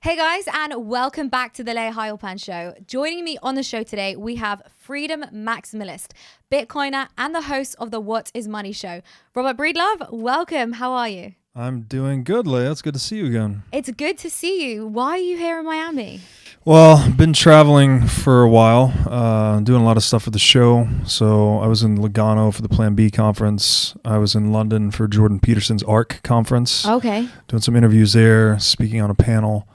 Hey guys, and welcome back to the Heilpern show. Joining me on the show today, we have freedom maximalist, Bitcoiner, and the host of the What is Money show, Robert Breedlove. Welcome. How are you? I'm doing good, Layah. It's good to see you again. It's good to see you. Why are you here in Miami? Well, I've been traveling for a while, doing a lot of stuff for the show. So I was in Lugano for the Plan B conference. I was in London for Jordan Peterson's ARC conference. Okay. Doing some interviews there, speaking on a panel.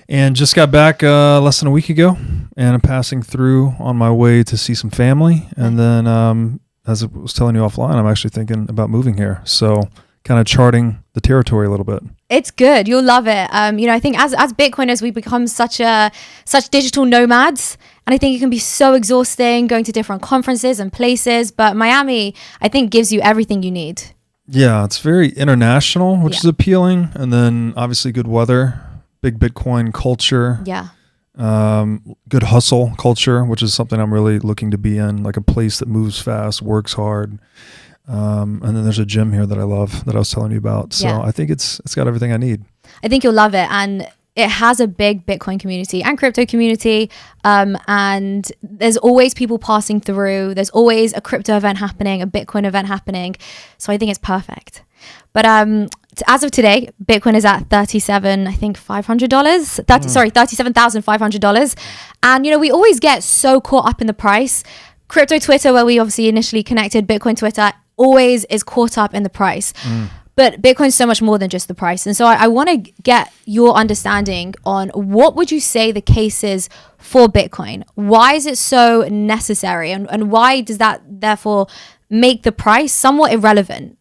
And just got back less than a week ago, and I'm passing through on my way to see some family. And then, as I was telling you offline, I'm actually thinking about moving here. So kind of charting the territory a little bit. It's good. You'll love it. I think as Bitcoiners, we become such digital nomads. And I think it can be so exhausting going to different conferences and places. But Miami, I think, gives you everything you need. Yeah, it's very international, which is appealing. And then obviously good weather. Big Bitcoin culture. Yeah. Good hustle culture, which is something I'm really looking to be in, like a place that moves fast, works hard. And then there's a gym here that I love that I was telling you about. So I think it's got everything I need. I think you'll love it. And it has a big Bitcoin community and crypto community. And there's always people passing through. There's always a crypto event happening, a Bitcoin event happening. So I think it's perfect. But as of today, Bitcoin is at $37,500. And, we always get so caught up in the price. Crypto Twitter, where we obviously initially connected, Bitcoin Twitter always is caught up in the price. But Bitcoin's so much more than just the price. And so I want to get your understanding on what would you say the case is for Bitcoin? Why is it so necessary? And why does that therefore make the price somewhat irrelevant?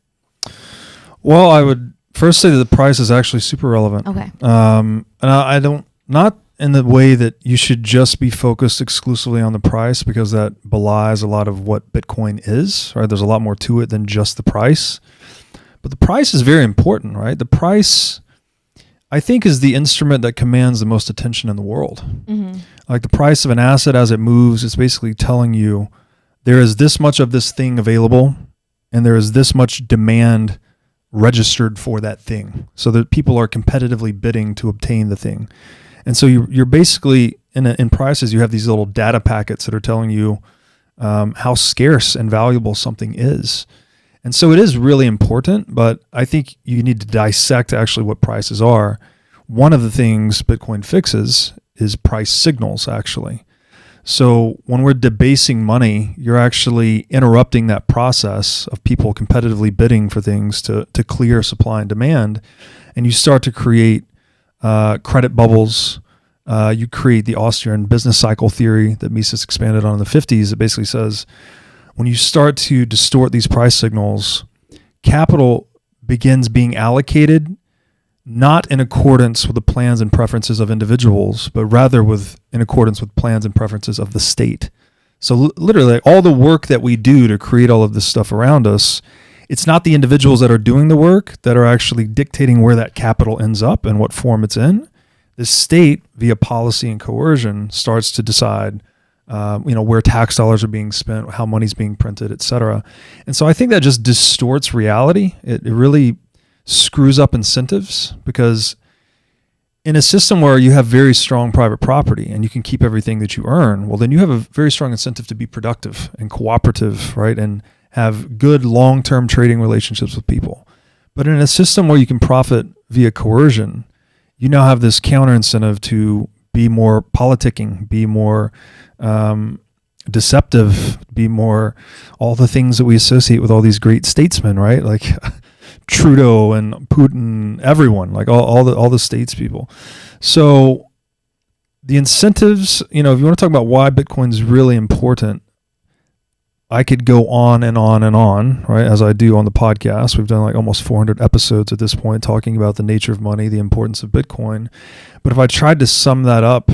Well, I would first say that the price is actually super relevant. Okay. And I don't, not in the way that you should just be focused exclusively on the price, because that belies a lot of what Bitcoin is, right? There's a lot more to it than just the price. But the price is very important, right? The price, I think, is the instrument that commands the most attention in the world. Mm-hmm. Like the price of an asset as it moves, it's basically telling you there is this much of this thing available and there is this much demand registered for that thing, so that people are competitively bidding to obtain the thing. And so you're basically in prices, you have these little data packets that are telling you how scarce and valuable something is. And so it is really important, but I think you need to dissect actually what prices are. One of the things Bitcoin fixes is price signals, actually. So when we're debasing money, you're actually interrupting that process of people competitively bidding for things to clear supply and demand. And you start to create credit bubbles. You create the Austrian business cycle theory that Mises expanded on in the 50s. It basically says when you start to distort these price signals, capital begins being allocated not in accordance with the plans and preferences of individuals, but rather in accordance with plans and preferences of the state. So literally all the work that we do to create all of this stuff around us, it's not the individuals that are doing the work that are actually dictating where that capital ends up and what form it's in. The state, via policy and coercion, starts to decide where tax dollars are being spent, how money's being printed, et cetera. And so I think that just distorts reality. It really screws up incentives, because in a system where you have very strong private property and you can keep everything that you earn, well, then you have a very strong incentive to be productive and cooperative, right? And have good long-term trading relationships with people. But in a system where you can profit via coercion, you now have this counter incentive to be more politicking, be more deceptive, be more all the things that we associate with all these great statesmen, right? Like Trudeau and Putin, everyone, like all the statespeople. So the incentives, if you want to talk about why Bitcoin is really important, I could go on and on and on, right? As I do on the podcast. We've done like almost 400 episodes at this point talking about the nature of money, the importance of Bitcoin. But if I tried to sum that up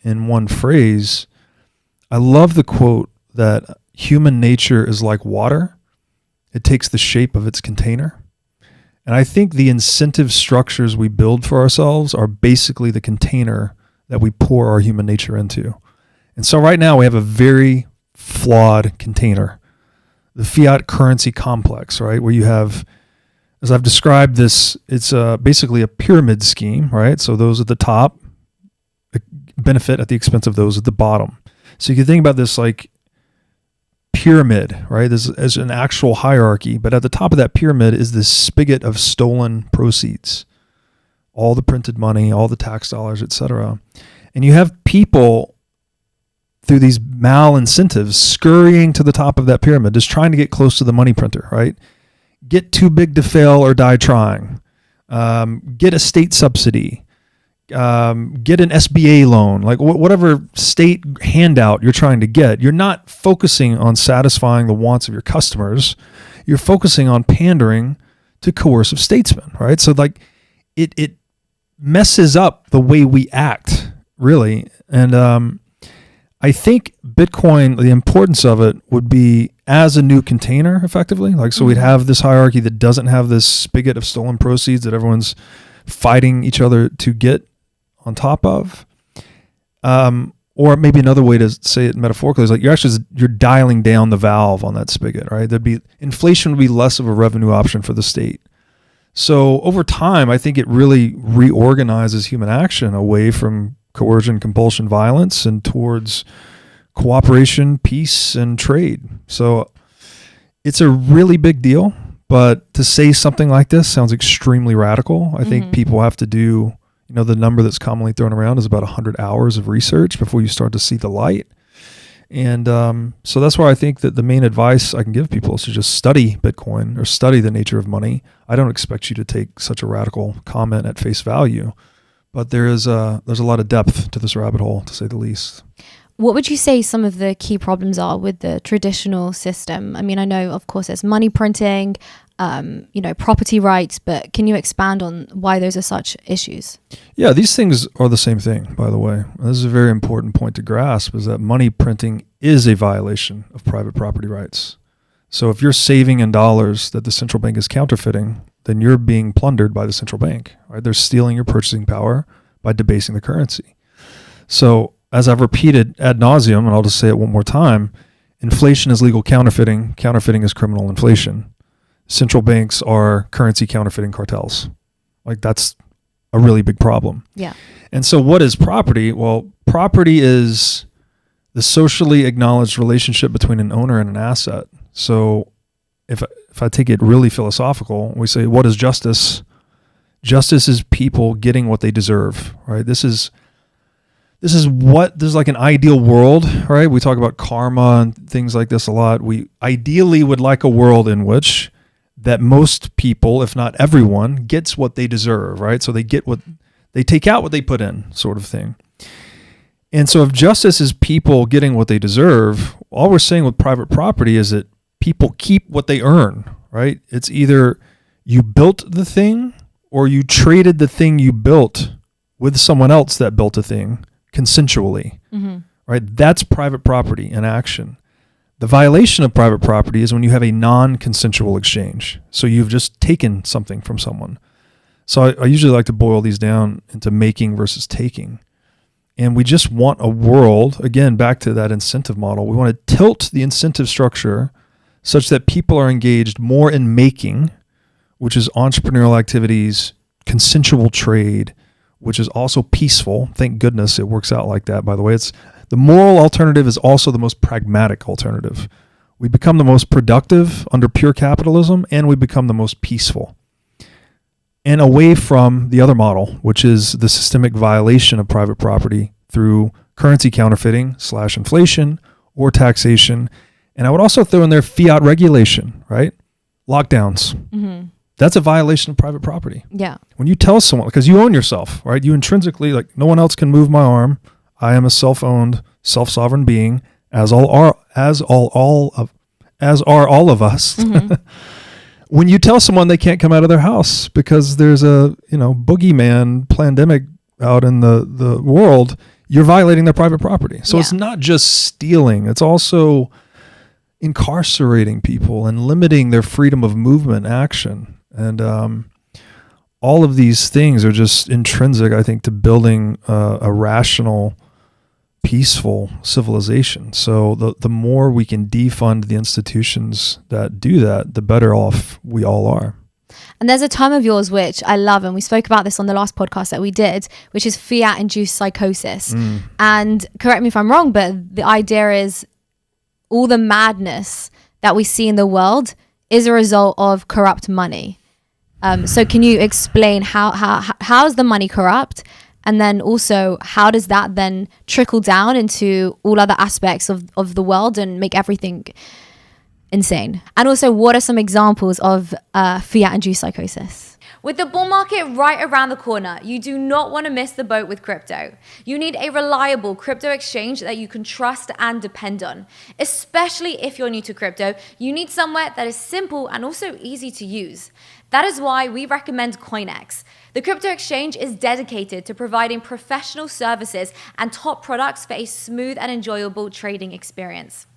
in one phrase, I love the quote that human nature is like water. It takes the shape of its container. And I think the incentive structures we build for ourselves are basically the container that we pour our human nature into. And so right now we have a very flawed container, the fiat currency complex, right? Where you have as I've described this, it's basically a pyramid scheme, right? So those at the top benefit at the expense of those at the bottom. So you can think about this like pyramid, right? This is an actual hierarchy, but at the top of that pyramid is this spigot of stolen proceeds, all the printed money, all the tax dollars, etc. And you have people through these mal-incentives scurrying to the top of that pyramid, just trying to get close to the money printer, right? Get too big to fail or die trying. Get a state subsidy. Get an SBA loan, like whatever state handout you're trying to get. You're not focusing on satisfying the wants of your customers. You're focusing on pandering to coercive statesmen, right? So like it messes up the way we act, really. And I think Bitcoin, the importance of it would be as a new container, effectively. Like, so we'd have this hierarchy that doesn't have this spigot of stolen proceeds that everyone's fighting each other to get on top of. Or maybe another way to say it metaphorically is like you're dialing down the valve on that spigot, right? Inflation would be less of a revenue option for the state. So over time, I think it really reorganizes human action away from coercion, compulsion, violence, and towards cooperation, peace, and trade. So it's a really big deal, but to say something like this sounds extremely radical. I think people have to do, the number that's commonly thrown around is about 100 hours of research before you start to see the light. And so that's why I think that the main advice I can give people is to just study Bitcoin or study the nature of money. I don't expect you to take such a radical comment at face value, but there's a lot of depth to this rabbit hole, to say the least. What would you say some of the key problems are with the traditional system? I mean, I know, of course, there's money printing, property rights, but can you expand on why those are such issues? Yeah, these things are the same thing, by the way. This is a very important point to grasp, is that money printing is a violation of private property rights. So if you're saving in dollars that the central bank is counterfeiting, then you're being plundered by the central bank, right? They're stealing your purchasing power by debasing the currency. So as I've repeated ad nauseum, and I'll just say it one more time, inflation is legal counterfeiting. Counterfeiting is criminal inflation. Central banks are currency counterfeiting cartels. Like, that's a really big problem. Yeah. And so what is property? Well, property is the socially acknowledged relationship between an owner and an asset. So if I take it really philosophical, we say, what is justice? Justice is people getting what they deserve, right? This is like an ideal world, right? We talk about karma and things like this a lot. We ideally would like a world in which that most people, if not everyone, gets what they deserve, right? So they take out what they put in, sort of thing. And so if justice is people getting what they deserve, all we're saying with private property is that people keep what they earn, right? It's either you built the thing or you traded the thing you built with someone else that built a thing consensually, right? That's private property in action. The violation of private property is when you have a non-consensual exchange. So you've just taken something from someone. So I usually like to boil these down into making versus taking. And we just want a world, again, back to that incentive model. We want to tilt the incentive structure such that people are engaged more in making, which is entrepreneurial activities, consensual trade, which is also peaceful. Thank goodness it works out like that, by the way. The moral alternative is also the most pragmatic alternative. We become the most productive under pure capitalism, and we become the most peaceful. And away from the other model, which is the systemic violation of private property through currency counterfeiting / inflation or taxation. And I would also throw in there fiat regulation, right? Lockdowns. That's a violation of private property. Yeah. When you tell someone, because you own yourself, right? You intrinsically, like, no one else can move my arm. I am a self-owned, self-sovereign being, as are all of us. When you tell someone they can't come out of their house because there's a boogeyman pandemic out in the world, you're violating their private property. So It's not just stealing; it's also incarcerating people and limiting their freedom of movement, action, and all of these things are just intrinsic, I think, to building a rational, peaceful civilization. So the more we can defund the institutions that do that, the better off we all are. And there's a term of yours which I love, and we spoke about this on the last podcast that we did, which is fiat induced psychosis. And correct me if I'm wrong, but the idea is all the madness that we see in the world is a result of corrupt money. So can you explain how is the money corrupt? And then also, how does that then trickle down into all other aspects of the world and make everything insane? And also, what are some examples of fiat-induced psychosis? With the bull market right around the corner, you do not want to miss the boat with crypto. You need a reliable crypto exchange that you can trust and depend on. Especially if you're new to crypto, you need somewhere that is simple and also easy to use. That is why we recommend CoinEx. The crypto exchange is dedicated to providing professional services and top products for a smooth and enjoyable trading experience.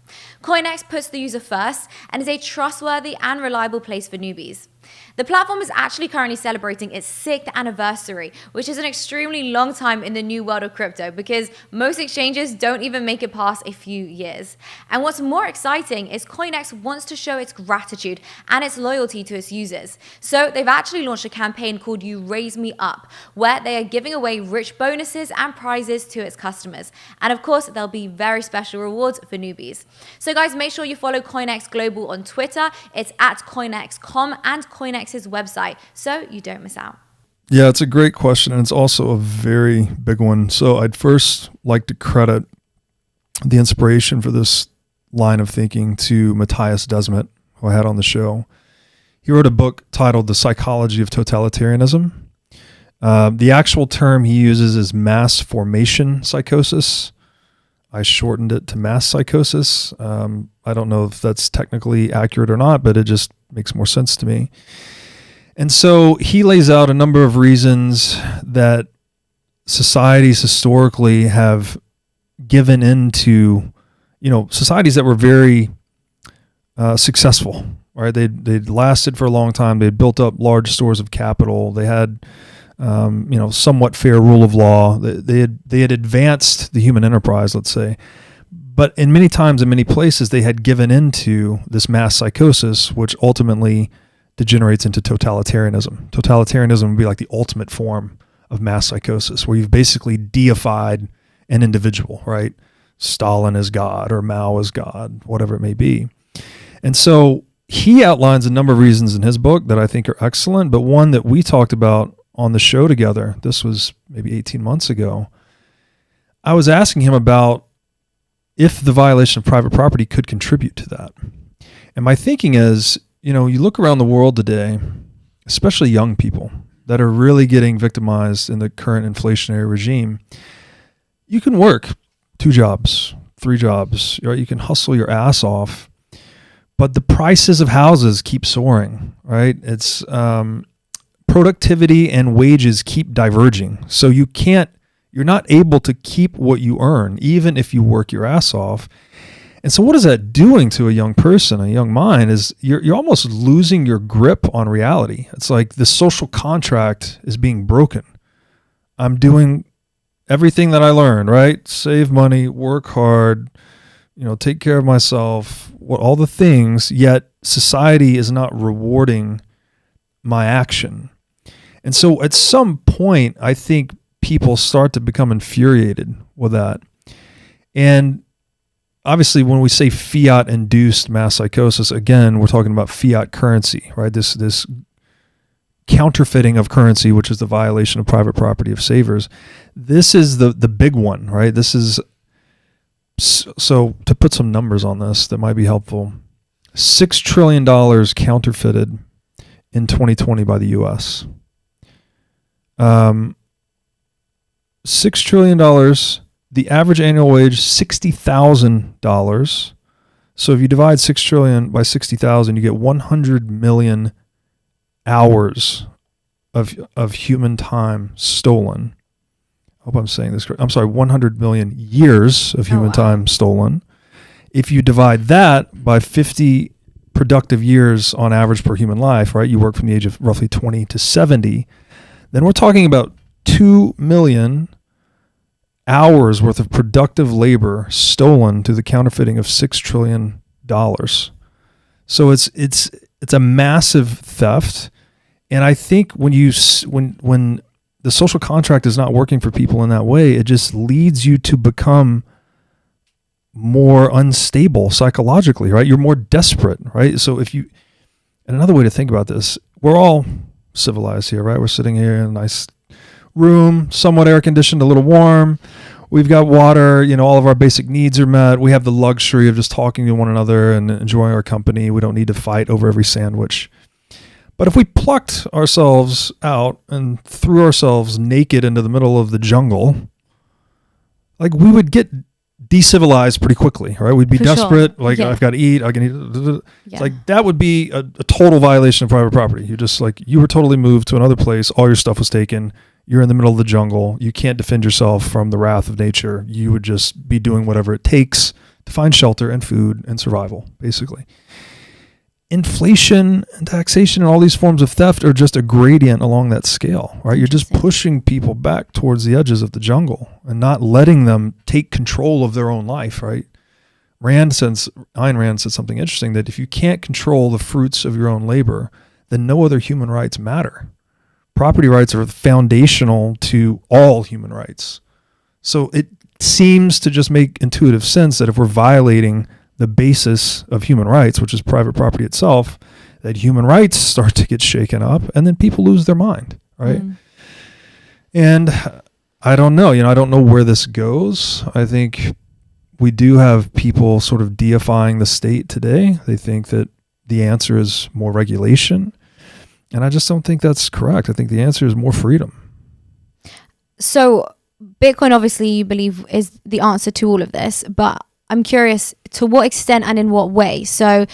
CoinEx puts the user first and is a trustworthy and reliable place for newbies. The platform is actually currently celebrating its 6th anniversary, which is an extremely long time in the new world of crypto because most exchanges don't even make it past a few years. And what's more exciting is CoinEx wants to show its gratitude and its loyalty to its users. So they've actually launched a campaign called You Raise Me Up, where they are giving away rich bonuses and prizes to its customers. And of course, there'll be very special rewards for newbies. So guys, make sure you follow CoinEx Global on Twitter. It's at CoinEx.com and CoinEx's website, so you don't miss out. Yeah, it's a great question, and it's also a very big one. So I'd first like to credit the inspiration for this line of thinking to Matthias Desmet, who I had on the show. He wrote a book titled The Psychology of Totalitarianism. The actual term he uses is mass formation psychosis. I shortened it to mass psychosis. I don't know if that's technically accurate or not, but it just makes more sense to me. And so he lays out a number of reasons that societies historically have given into, societies that were very successful, right? They'd lasted for a long time. They'd built up large stores of capital. They had, somewhat fair rule of law. They had advanced the human enterprise, let's say. But in many times, in many places, they had given into this mass psychosis, which ultimately degenerates into totalitarianism. Totalitarianism would be like the ultimate form of mass psychosis, where you've basically deified an individual, right? Stalin is God or Mao is God, whatever it may be. And so he outlines a number of reasons in his book that I think are excellent, but one that we talked about on the show together, this was maybe 18 months ago, I was asking him about if the violation of private property could contribute to that. And my thinking is, you look around the world today, especially young people that are really getting victimized in the current inflationary regime. You can work 2 jobs, 3 jobs, right? You can hustle your ass off, but the prices of houses keep soaring, right? It's productivity and wages keep diverging. So you're not able to keep what you earn, even if you work your ass off. And so what is that doing to a young person, a young mind, is you're almost losing your grip on reality. It's like the social contract is being broken. I'm doing everything that I learned, right? Save money, work hard, take care of myself, all the things, yet society is not rewarding my action. And so at some point, I think people start to become infuriated with that. And obviously, when we say fiat-induced mass psychosis, again, we're talking about fiat currency, right? This counterfeiting of currency, which is the violation of private property of savers. This is the big one, right? This is, so to put some numbers on this that might be helpful, $6 trillion counterfeited in 2020 by the U.S. $6 trillion. The average annual wage, $60,000. So if you divide 6 trillion by 60,000, you get 100 million hours of human time stolen. I hope I'm saying this correct. I'm sorry, 100 million years of human time stolen. If you divide that by 50 productive years on average per human life, right? You work from the age of roughly 20 to 70. Then we're talking about 2 million hours worth of productive labor stolen through the counterfeiting of $6 trillion. So it's a massive theft. And I think when the social contract is not working for people in that way, it just leads you to become more unstable psychologically, right? You're more desperate, right? So and another way to think about this, we're all civilized here, right? We're sitting here in a nice room, somewhat air conditioned, a little warm. We've got water, all of our basic needs are met. We have the luxury of just talking to one another and enjoying our company. We don't need to fight over every sandwich. But if we plucked ourselves out and threw ourselves naked into the middle of the jungle, like we would get decivilized pretty quickly, right? We'd be For desperate. sure. Like, Yeah. I've got to eat. I can eat. Yeah. It's like that would be a total violation of private property. You just you were totally moved to another place. All your stuff was taken. You're in the middle of the jungle. You can't defend yourself from the wrath of nature. You would just be doing whatever it takes to find shelter and food and survival, basically. Inflation and taxation and all these forms of theft are just a gradient along that scale, right? You're just pushing people back towards the edges of the jungle and not letting them take control of their own life, right? Ayn Rand said something interesting, that if you can't control the fruits of your own labor, then no other human rights matter. Property rights are foundational to all human rights. So it seems to just make intuitive sense that if we're violating the basis of human rights, which is private property itself, that human rights start to get shaken up and then people lose their mind, right? And I don't know, I don't know where this goes. I think we do have people sort of deifying the state today. They think that the answer is more regulation. And I just don't think that's correct. I think the answer is more freedom. So Bitcoin, obviously, you believe is the answer to all of this, but I'm curious to what extent and in what way. So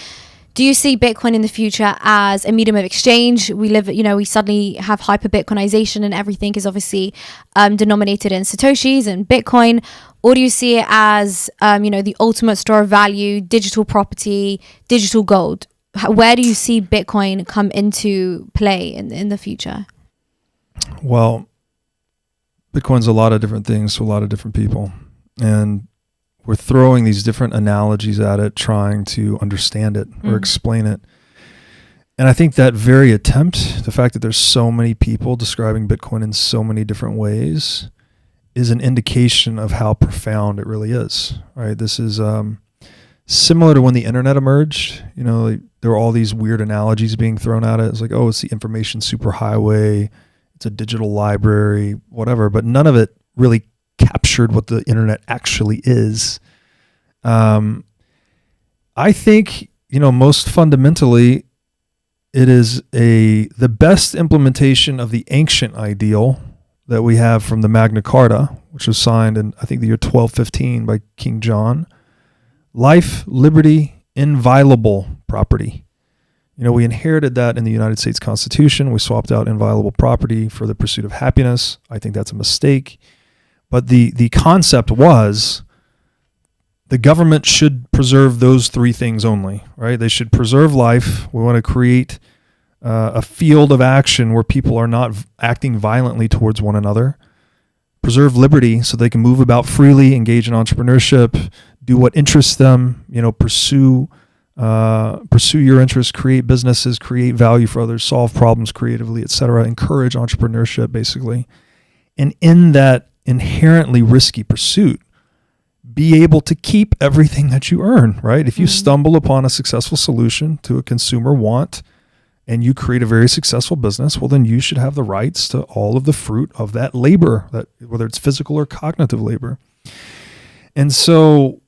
do you see Bitcoin in the future as a medium of exchange? We suddenly have hyper Bitcoinization and everything is obviously denominated in Satoshis and Bitcoin. Or do you see it as, the ultimate store of value, digital property, digital gold? Where do you see Bitcoin come into play in the future? Well, Bitcoin's a lot of different things to a lot of different people. And we're throwing these different analogies at it, trying to understand it or explain it. And I think that very attempt, the fact that there's so many people describing Bitcoin in so many different ways, is an indication of how profound it really is, right? This is similar to when the internet emerged. There were all these weird analogies being thrown at it. It's like, it's the information superhighway, it's a digital library, whatever. But none of it really captured what the internet actually is. I think, most fundamentally, it is the best implementation of the ancient ideal that we have from the Magna Carta, which was signed in, I think, the year 1215 by King John. Life, liberty, inviolable property. We inherited that in the United States Constitution. We swapped out inviolable property for the pursuit of happiness. I think that's a mistake. But the concept was the government should preserve those three things only, right? They should preserve life. We want to create a field of action where people are not acting violently towards one another. Preserve liberty so they can move about freely, engage in entrepreneurship, do what interests them, pursue your interests, create businesses, create value for others, solve problems creatively, etc. Encourage entrepreneurship, basically. And in that inherently risky pursuit, be able to keep everything that you earn, right? If you stumble upon a successful solution to a consumer want and you create a very successful business, well, then you should have the rights to all of the fruit of that labor, whether it's physical or cognitive labor. And so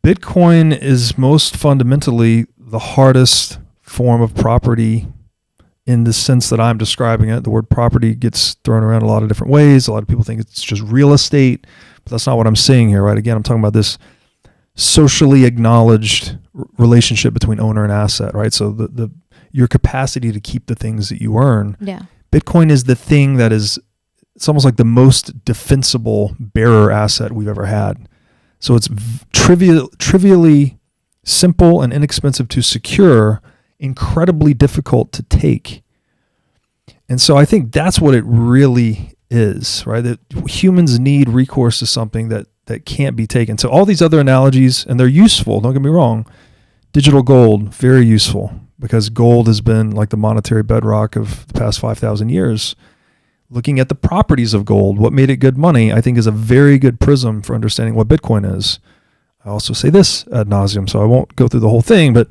Bitcoin is most fundamentally the hardest form of property in the sense that I'm describing it. The word property gets thrown around a lot of different ways. A lot of people think it's just real estate, but that's not what I'm saying here, right? Again, I'm talking about this socially acknowledged relationship between owner and asset, right? So your capacity to keep the things that you earn. Yeah. Bitcoin is the thing that it's almost like the most defensible bearer asset we've ever had. So it's trivially simple and inexpensive to secure, incredibly difficult to take. And so I think that's what it really is, right? That humans need recourse to something that can't be taken. So all these other analogies, and they're useful, don't get me wrong. Digital gold, very useful. because gold has been like the monetary bedrock of the past 5,000 years. Looking at the properties of gold, what made it good money, I think is a very good prism for understanding what Bitcoin is. I also say this ad nauseum, so I won't go through the whole thing, but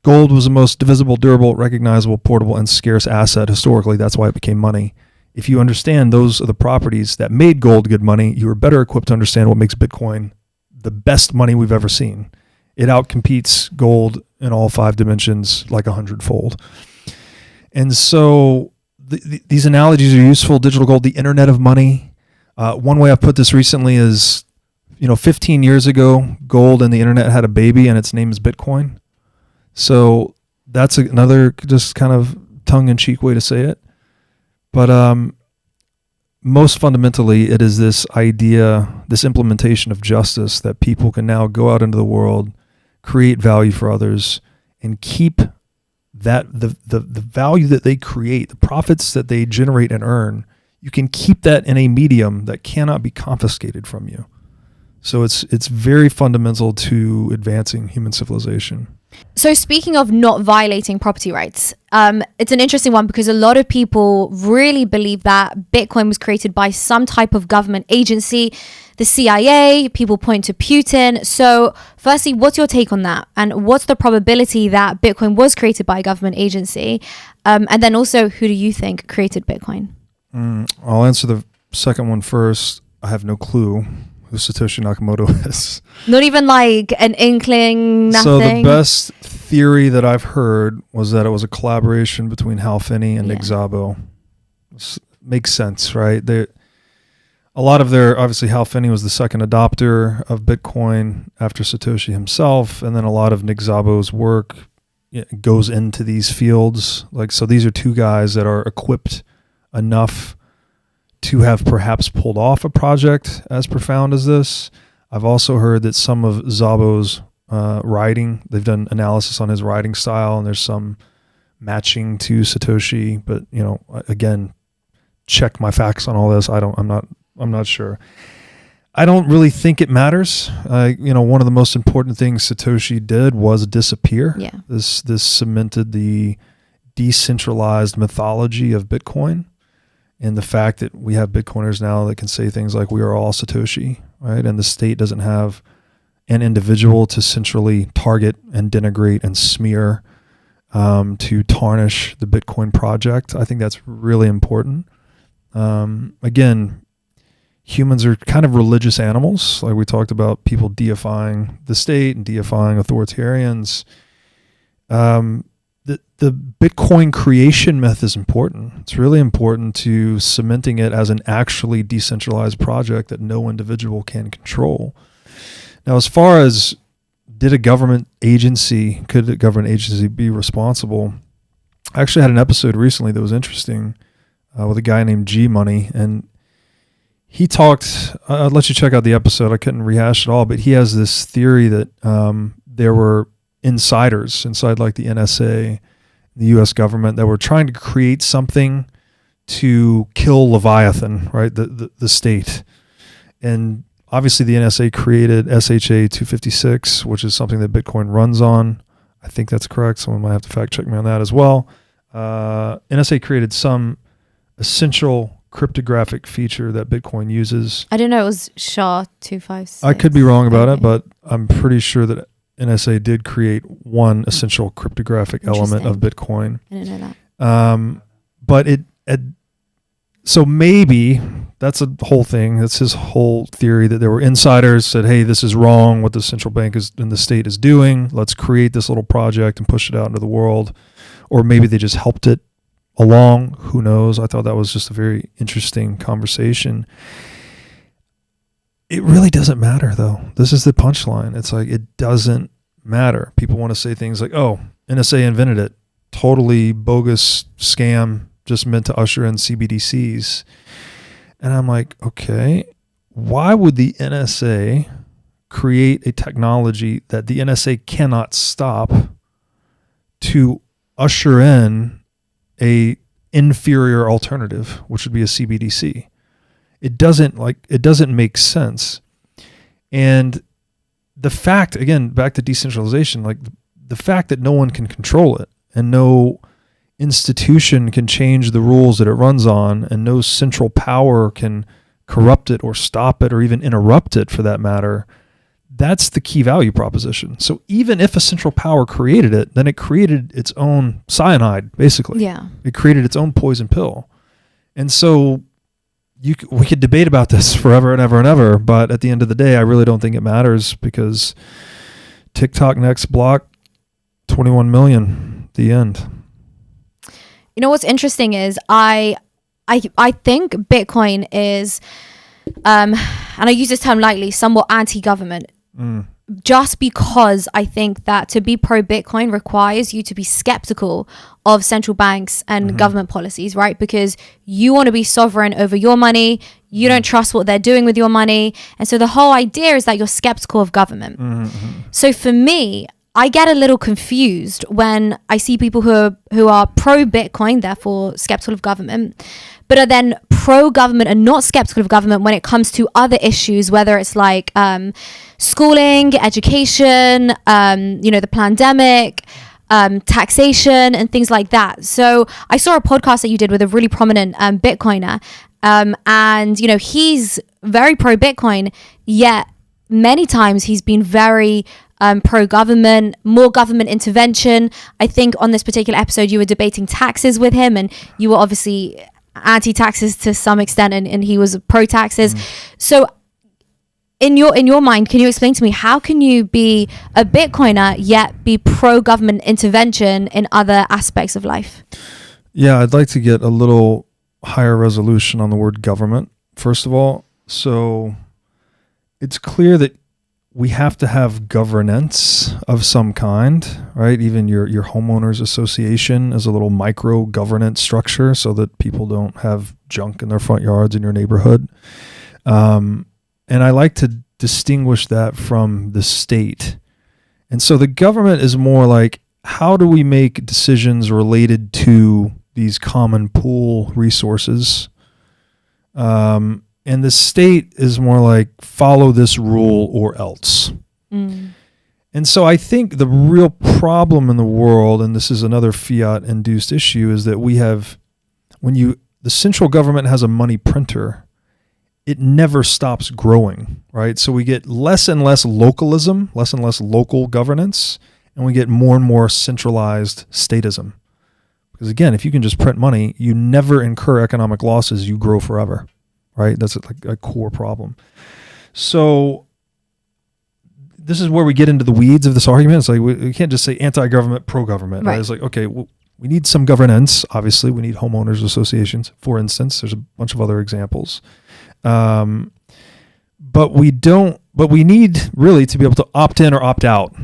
gold was the most divisible, durable, recognizable, portable, and scarce asset historically. That's why it became money. If you understand those are the properties that made gold good money, you are better equipped to understand what makes Bitcoin the best money we've ever seen. It outcompetes gold in all 5 dimensions like 100-fold. And so these analogies are useful. Digital gold, the internet of money. One way I've put this recently is, 15 years ago, gold and the internet had a baby, and its name is Bitcoin. So that's another just kind of tongue-in-cheek way to say it. But most fundamentally, it is this idea, this implementation of justice that people can now go out into the world, create value for others, and keep that the value that they create, the profits that they generate and earn, you can keep that in a medium that cannot be confiscated from you. So it's very fundamental to advancing human civilization. So speaking of not violating property rights, it's an interesting one because a lot of people really believe that Bitcoin was created by some type of government agency, the CIA, people point to Putin. So firstly, what's your take on that? And what's the probability that Bitcoin was created by a government agency? And then also, who do you think created Bitcoin? I'll answer the second one first. I have no clue who Satoshi Nakamoto is. Not even like an inkling, nothing? So the best theory that I've heard was that it was a collaboration between Heilpern and Nick Szabo. Makes sense, right? Obviously Heilpern was the second adopter of Bitcoin after Satoshi himself, and then a lot of Nick Szabo's work goes into these fields. So these are two guys that are equipped enough to have perhaps pulled off a project as profound as this. I've also heard that some of Szabo's writing, they've done analysis on his writing style, and there's some matching to Satoshi. But again, check my facts on all this. I'm not sure. I don't really think it matters. One of the most important things Satoshi did was disappear. Yeah. This cemented the decentralized mythology of Bitcoin. And the fact that we have Bitcoiners now that can say things like we are all Satoshi, right? And the state doesn't have an individual to centrally target and denigrate and smear to tarnish the Bitcoin project. I think that's really important. Again, humans are kind of religious animals. Like we talked about people deifying the state and deifying authoritarians. The Bitcoin creation myth is important. It's really important to cementing it as an actually decentralized project that no individual can control. Now, as far as could a government agency be responsible? I actually had an episode recently that was interesting with a guy named G Money, and he talked, I'll let you check out the episode. I couldn't rehash it all, but he has this theory that there were insiders inside like the NSA, the U.S. government, that were trying to create something to kill Leviathan, right? The state. And obviously the NSA created SHA 256, which is something that Bitcoin runs on. I think that's correct. Someone might have to fact check me on that as well. NSA created some essential cryptographic feature that Bitcoin uses. I didn't know it was SHA 256. I could be wrong about it, but I'm pretty sure that NSA did create one essential cryptographic element of Bitcoin. I didn't know that. But so maybe that's a whole thing. That's his whole theory, that there were insiders said, hey, this is wrong what the central bank is and the state is doing. Let's create this little project and push it out into the world. Or maybe they just helped it along. Who knows? I thought that was just a very interesting conversation. It really doesn't matter, though. This is the punchline. It's like, it doesn't matter. People want to say things like, oh, NSA invented it. Totally bogus scam, just meant to usher in CBDCs. And I'm like, okay, why would the NSA create a technology that the NSA cannot stop to usher in a inferior alternative, which would be a CBDC? It doesn't make sense. And the fact, again, back to decentralization, like the fact that no one can control it and no institution can change the rules that it runs on, and no central power can corrupt it or stop it or even interrupt it for that matter, that's the key value proposition. So even if a central power created it, then it created its own cyanide, basically. Yeah. It created its own poison pill. And so we could debate about this forever and ever and ever, but at the end of the day, I really don't think it matters, because TikTok next block, 21 million, the end. You know what's interesting is I think Bitcoin is, and I use this term lightly, somewhat anti-government. Just because I think that to be pro-Bitcoin requires you to be skeptical of central banks and government policies, right? Because you want to be sovereign over your money. You don't trust what they're doing with your money. And so the whole idea is that you're skeptical of government. So for me, I get a little confused when I see people who are pro-Bitcoin, therefore skeptical of government, but are then pro-government and not skeptical of government when it comes to other issues, whether it's like schooling, education, the pandemic, taxation, and things like that. So I saw a podcast that you did with a really prominent Bitcoiner, and he's very pro-Bitcoin, yet many times he's been very pro-government, more government intervention. I think on this particular episode, you were debating taxes with him, and you were obviously anti-taxes to some extent, and he was pro-taxes. So in your mind, can you explain to me, how can you be a Bitcoiner yet be pro-government intervention in other aspects of life? Yeah, I'd like to get a little higher resolution on the word government, first of all. So it's clear that we have to have governance of some kind, right? Even your homeowners association is a little micro governance structure so that people don't have junk in their front yards in your neighborhood. And I like to distinguish that from the state. And so the government is more like, how do we make decisions related to these common pool resources? And the state is more like, follow this rule or else. And so I think the real problem in the world, and this is another fiat induced issue, is that we have, the central government has a money printer, it never stops growing, right? So we get less and less localism, less and less local governance, and we get more and more centralized statism. Because again, if you can just print money, you never incur economic losses, you grow forever, right? That's like a core problem. So this is where we get into the weeds of this argument. It's like, we can't just say anti-government, pro-government, right? It's like, okay, well, we need some governance. Obviously, we need homeowners associations, for instance. There's a bunch of other examples. But we need really to be able to opt in or opt out,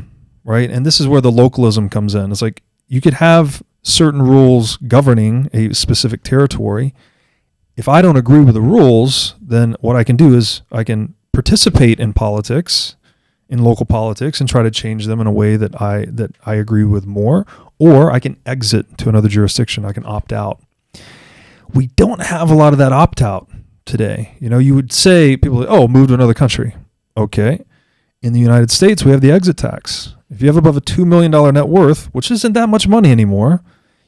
right? And this is where the localism comes in. It's like, you could have certain rules governing a specific territory. If I don't agree with the rules, then what I can do is I can participate in politics, in local politics, and try to change them in a way that I agree with more, or I can exit to another jurisdiction. I can opt out. We don't have a lot of that opt out today. You would say, people, move to another country. Okay. In the United States, we have the exit tax. If you have above a $2 million net worth, which isn't that much money anymore,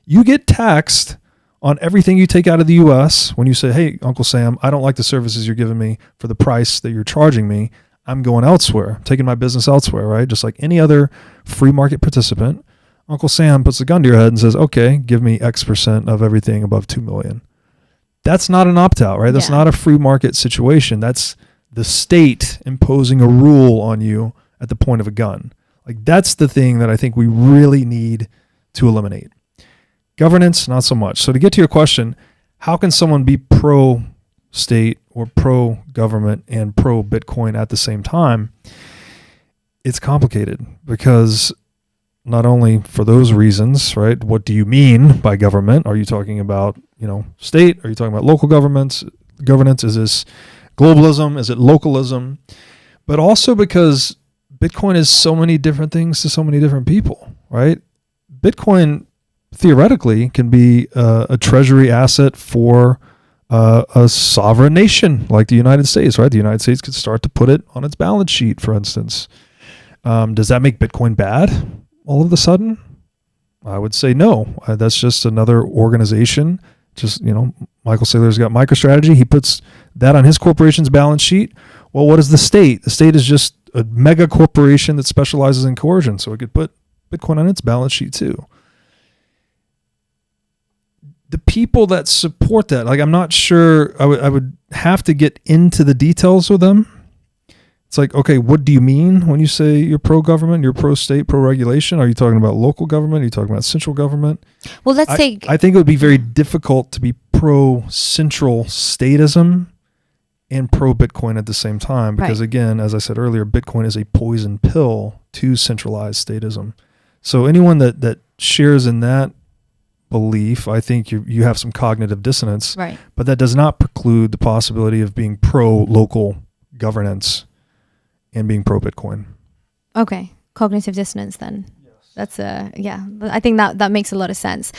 you get taxed on everything you take out of the U.S. when you say, hey, Uncle Sam, I don't like the services you're giving me for the price that you're charging me. I'm going elsewhere, I'm taking my business elsewhere, right? Just like any other free market participant, Uncle Sam puts a gun to your head and says, okay, give me X% of everything above 2 million. That's not an opt-out, right? That's not a free market situation. That's the state imposing a rule on you at the point of a gun. Like, that's the thing that I think we really need to eliminate. Governance, not so much. So to get to your question, how can someone be pro-state or pro-government and pro-Bitcoin at the same time? It's complicated, because not only for those reasons, right? What do you mean by government? Are you talking about, state? Are you talking about local governance? Is this globalism? Is it localism? But also because Bitcoin is so many different things to so many different people, right? Bitcoin theoretically can be a treasury asset for a sovereign nation like the United States, right? The United States could start to put it on its balance sheet, for instance. Does that make Bitcoin bad all of a sudden? I would say no. That's just another organization. Just, Michael Saylor's got MicroStrategy. He puts that on his corporation's balance sheet. Well, what is the state? The state is just a mega corporation that specializes in coercion. So it could put Bitcoin on its balance sheet too. The people that support that, like, I'm not sure, I would have to get into the details with them. It's like, okay, what do you mean when you say you're pro-government, you're pro-state, pro-regulation? Are you talking about local government? Are you talking about central government? Well, I think it would be very difficult to be pro-central statism and pro-Bitcoin at the same time. Because again, as I said earlier, Bitcoin is a poison pill to centralized statism. So anyone that shares in that belief, I think you have some cognitive dissonance. Right. But that does not preclude the possibility of being pro-local governance and being pro-Bitcoin. Okay. Cognitive dissonance then. Yes. That's I think that makes a lot of sense.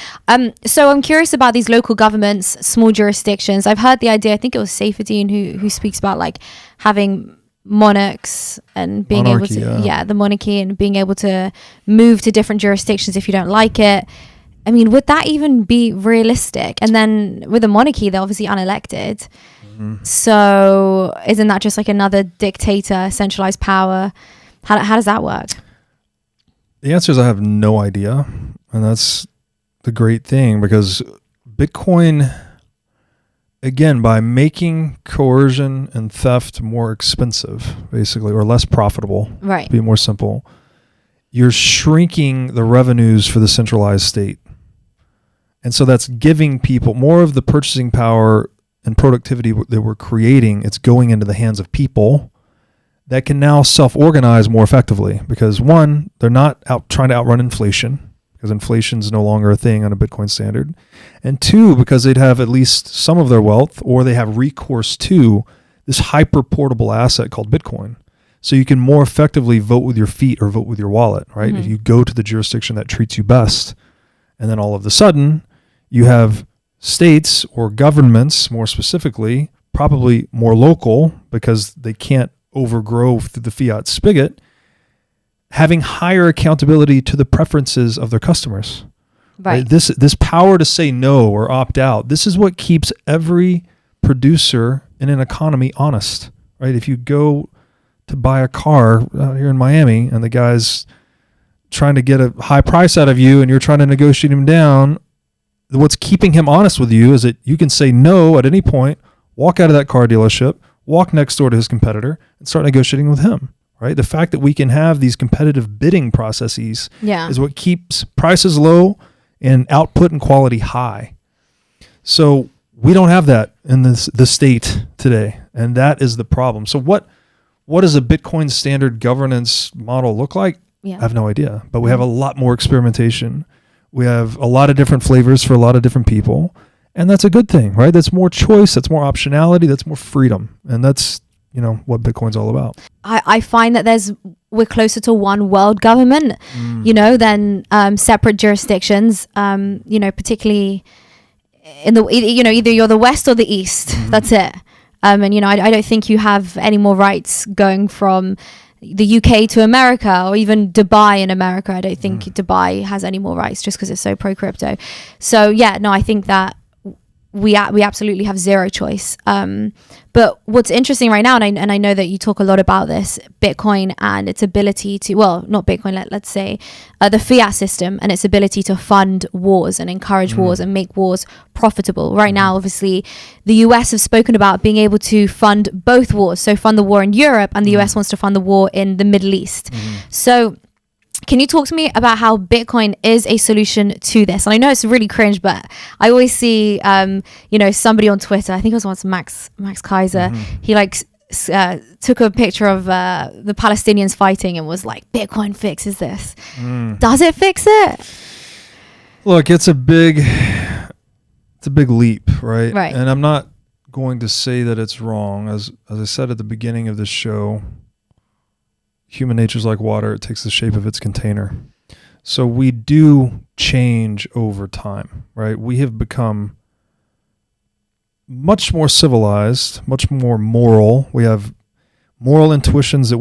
So I'm curious about these local governments, small jurisdictions. I've heard the idea, I think it was Seyfedin who speaks about like having monarchs and being able to, the monarchy and being able to move to different jurisdictions if you don't like it. I mean, would that even be realistic? And then with a monarchy, they're obviously unelected. So isn't that just like another dictator, centralized power? How does that work? The answer is I have no idea. And that's the great thing, because Bitcoin, again, by making coercion and theft more expensive, basically, or less profitable, right, to be more simple, you're shrinking the revenues for the centralized state. And so that's giving people more of the purchasing power and productivity that we're creating. It's going into the hands of people that can now self-organize more effectively, because one, they're not out trying to outrun inflation, because inflation is no longer a thing on a Bitcoin standard. And two, because they'd have at least some of their wealth, or they have recourse to this hyper-portable asset called Bitcoin. So you can more effectively vote with your feet or vote with your wallet, right? If you go to the jurisdiction that treats you best, and then all of a sudden you have states or governments, more specifically, probably more local because they can't overgrow through the fiat spigot, having higher accountability to the preferences of their customers. Right? This power to say no or opt out, this is what keeps every producer in an economy honest, right? If you go to buy a car out here in Miami and the guy's trying to get a high price out of you and you're trying to negotiate him down, what's keeping him honest with you is that you can say no at any point, walk out of that car dealership, walk next door to his competitor and start negotiating with him, right? The fact that we can have these competitive bidding processes is what keeps prices low and output and quality high. So we don't have that in the state today, and that is the problem. So what does a Bitcoin standard governance model look like? I have no idea, but we have a lot more experimentation. We have a lot of different flavors for a lot of different people, and that's a good thing, right? That's more choice, that's more optionality, that's more freedom, and that's what Bitcoin's all about. I find that we're closer to one world government, than separate jurisdictions. Particularly in the either you're the West or the East. That's it. And I don't think you have any more rights going from the UK to America, or even Dubai in America. I don't think Dubai has any more rights just because it's so pro crypto. So I think that we absolutely have zero choice. But what's interesting right now, and I know that you talk a lot about this, Bitcoin and its ability to, well, not Bitcoin, let's say the fiat system and its ability to fund wars and encourage wars and make wars profitable. Right now, obviously, the US have spoken about being able to fund both wars. So fund the war in Europe, and the US wants to fund the war in the Middle East. So can you talk to me about how Bitcoin is a solution to this? And I know it's really cringe, but I always see, somebody on Twitter, I think it was once Max Kaiser, he took a picture of the Palestinians fighting and was like, Bitcoin fixes this. Does it fix it? Look, it's a big leap, right? Right. And I'm not going to say that it's wrong. As I said at the beginning of this show, human nature is like water. It takes the shape of its container. So we do change over time, right? We have become much more civilized, much more moral. We have moral intuitions that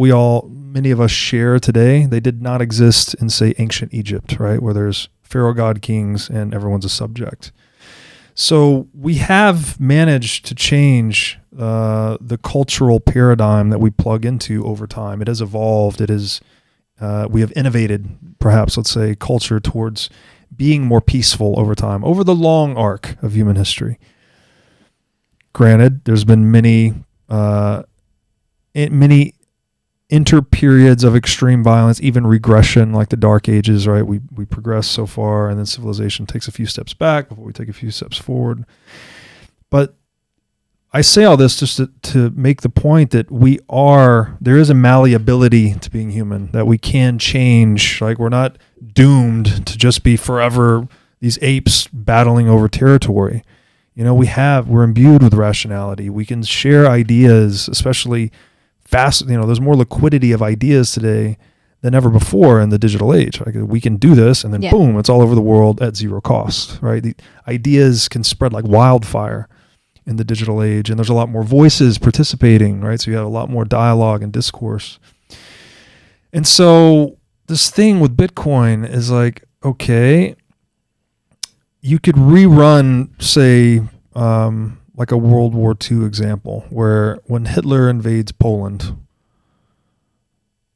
many of us share today. They did not exist in, say, ancient Egypt, right? Where there's pharaoh god kings, and everyone's a subject. So we have managed to change the cultural paradigm that we plug into over time. It has evolved. It is we have innovated, perhaps, let's say, culture towards being more peaceful over time, over the long arc of human history. Granted, there's been many interperiods of extreme violence, even regression, like the Dark Ages, right? We progress so far, and then civilization takes a few steps back before we take a few steps forward. But I say all this just to make the point that there is a malleability to being human, that we can change. Like, we're not doomed to just be forever these apes battling over territory. We're imbued with rationality. We can share ideas, especially fast. There's more liquidity of ideas today than ever before in the digital age. Like, we can do this, and then boom, it's all over the world at zero cost, right? The ideas can spread like wildfire in the digital age, and there's a lot more voices participating, right? So you have a lot more dialogue and discourse. And so this thing with Bitcoin is like, okay, you could rerun, say, like a World War II example, where when Hitler invades Poland,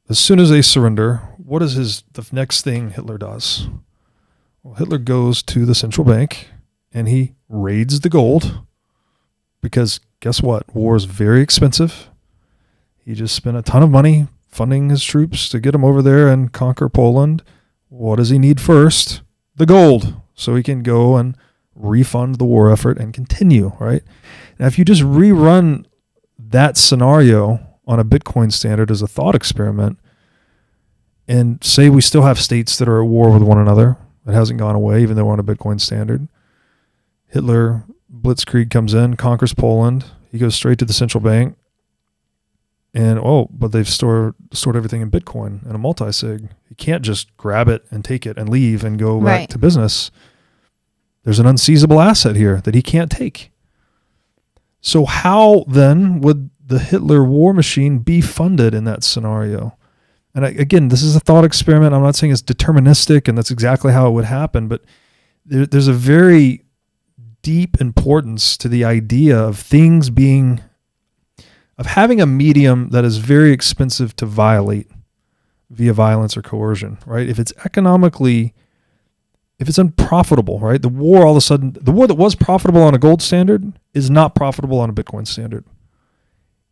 as soon as they surrender, what is the next thing Hitler does? Well, Hitler goes to the central bank and he raids the gold, because guess what? War is very expensive. He just spent a ton of money funding his troops to get them over there and conquer Poland. What does he need first? The gold, so he can go and refund the war effort and continue, right? Now, if you just rerun that scenario on a Bitcoin standard as a thought experiment, and say we still have states that are at war with one another, it hasn't gone away even though we're on a Bitcoin standard. Hitler, blitzkrieg comes in, conquers Poland. He goes straight to the central bank, and but they've stored everything in Bitcoin and a multi-sig. You can't just grab it and take it and leave and go back to business. There's an unseizable asset here that he can't take. So how then would the Hitler war machine be funded in that scenario? And again, this is a thought experiment. I'm not saying it's deterministic and that's exactly how it would happen, but there's a very deep importance to the idea of having a medium that is very expensive to violate via violence or coercion, right? If it's unprofitable, right? The war that was profitable on a gold standard is not profitable on a Bitcoin standard.